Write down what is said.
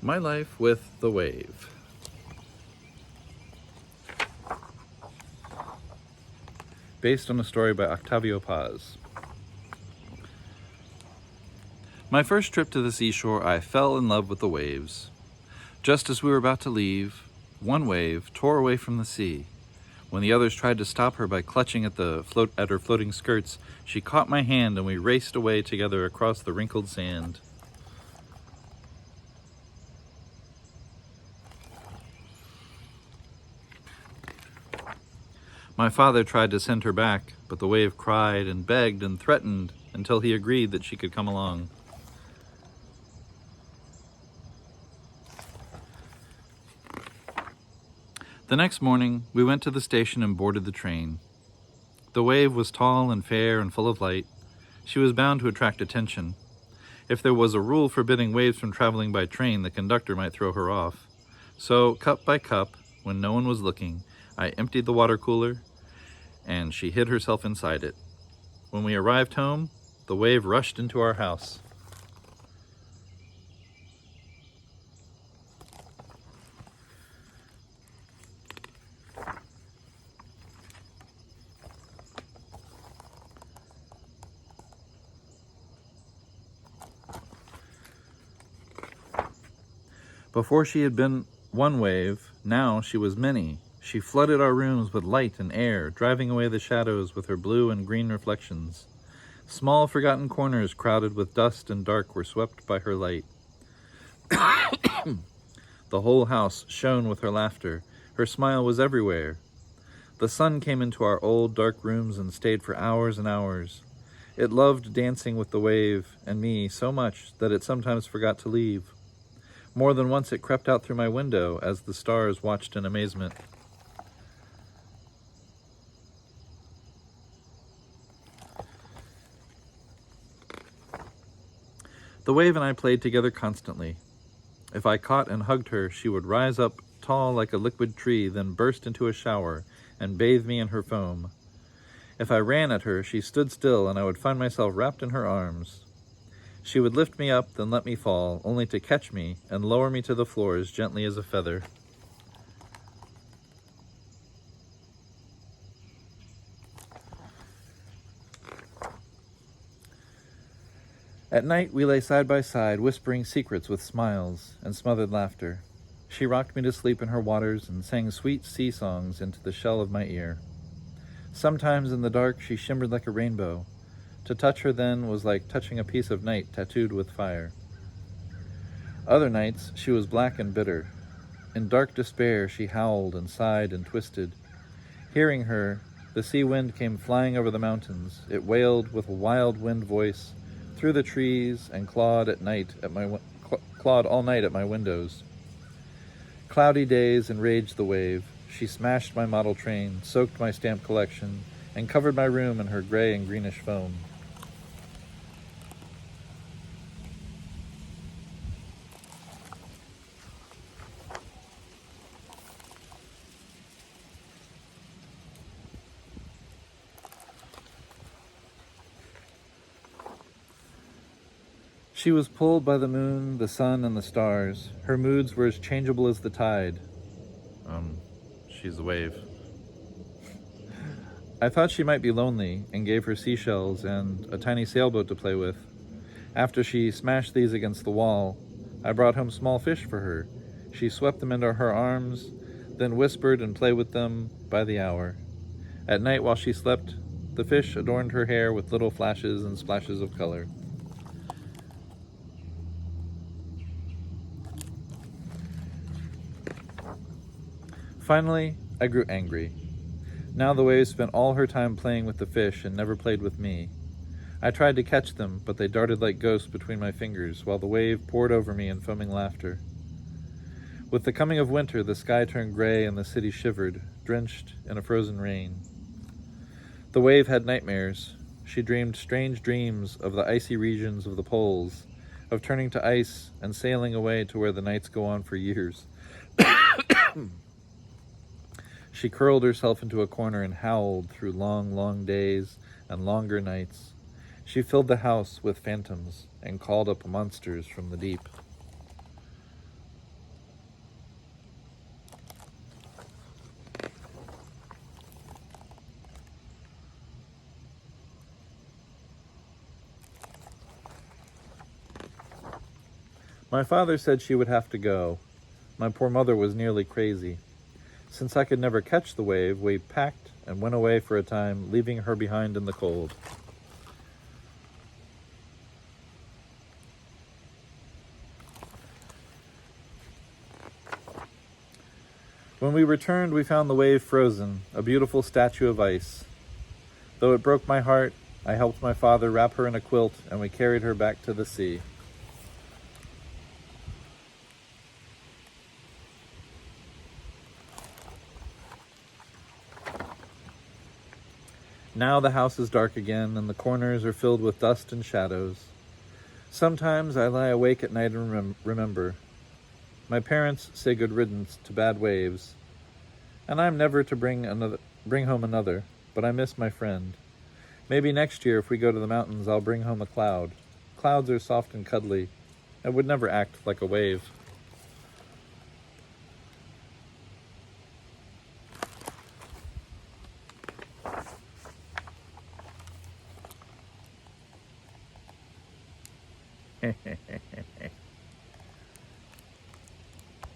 My Life with the Wave. Based on a story by Octavio Paz. My first trip to the seashore, I fell in love with the waves. Just as we were about to leave, one wave tore away from the sea. When the others tried to stop her by clutching at her floating skirts, she caught my hand and we raced away together across the wrinkled sand. My father tried to send her back, but the wave cried and begged and threatened until he agreed that she could come along. The next morning, we went to the station and boarded the train. The wave was tall and fair and full of light. She was bound to attract attention. If there was a rule forbidding waves from traveling by train, the conductor might throw her off. So, cup by cup, when no one was looking, I emptied the water cooler, and she hid herself inside it. When we arrived home, the wave rushed into our house. Before she had been one wave, now she was many. She flooded our rooms with light and air, driving away the shadows with her blue and green reflections. Small forgotten corners crowded with dust and dark were swept by her light. The whole house shone with her laughter. Her smile was everywhere. The sun came into our old dark rooms and stayed for hours and hours. It loved dancing with the wave and me so much that it sometimes forgot to leave. More than once it crept out through my window as the stars watched in amazement. The wave and I played together constantly. If I caught and hugged her, she would rise up tall like a liquid tree, then burst into a shower and bathe me in her foam. If I ran at her, she stood still and I would find myself wrapped in her arms. She would lift me up, then let me fall, only to catch me and lower me to the floor as gently as a feather. At night, we lay side by side, whispering secrets with smiles and smothered laughter. She rocked me to sleep in her waters and sang sweet sea songs into the shell of my ear. Sometimes in the dark, she shimmered like a rainbow. To touch her then was like touching a piece of night tattooed with fire. Other nights, she was black and bitter. In dark despair, she howled and sighed and twisted. Hearing her, the sea wind came flying over the mountains. It wailed with a wild wind voice through the trees and clawed all night at my windows. Cloudy days enraged the wave. She smashed my model train, soaked my stamp collection, and covered my room in her gray and greenish foam. She was pulled by the moon, the sun, and the stars. Her moods were as changeable as the tide. She's a wave. I thought she might be lonely and gave her seashells and a tiny sailboat to play with. After she smashed these against the wall, I brought home small fish for her. She swept them into her arms, then whispered and played with them by the hour. At night while she slept, the fish adorned her hair with little flashes and splashes of color. Finally, I grew angry. Now the wave spent all her time playing with the fish and never played with me. I tried to catch them, but they darted like ghosts between my fingers, while the wave poured over me in foaming laughter. With the coming of winter, the sky turned gray and the city shivered, drenched in a frozen rain. The wave had nightmares. She dreamed strange dreams of the icy regions of the poles, of turning to ice and sailing away to where the nights go on for years. She curled herself into a corner and howled through long, long days and longer nights. She filled the house with phantoms and called up monsters from the deep. My father said she would have to go. My poor mother was nearly crazy. Since I could never catch the wave, we packed and went away for a time, leaving her behind in the cold. When we returned, we found the wave frozen, a beautiful statue of ice. Though it broke my heart, I helped my father wrap her in a quilt, and we carried her back to the sea. Now the house is dark again, and the corners are filled with dust and shadows. Sometimes I lie awake at night and remember. My parents say good riddance to bad waves, and I'm never to bring home another, but I miss my friend. Maybe next year, if we go to the mountains, I'll bring home a cloud. Clouds are soft and cuddly, and would never act like a wave.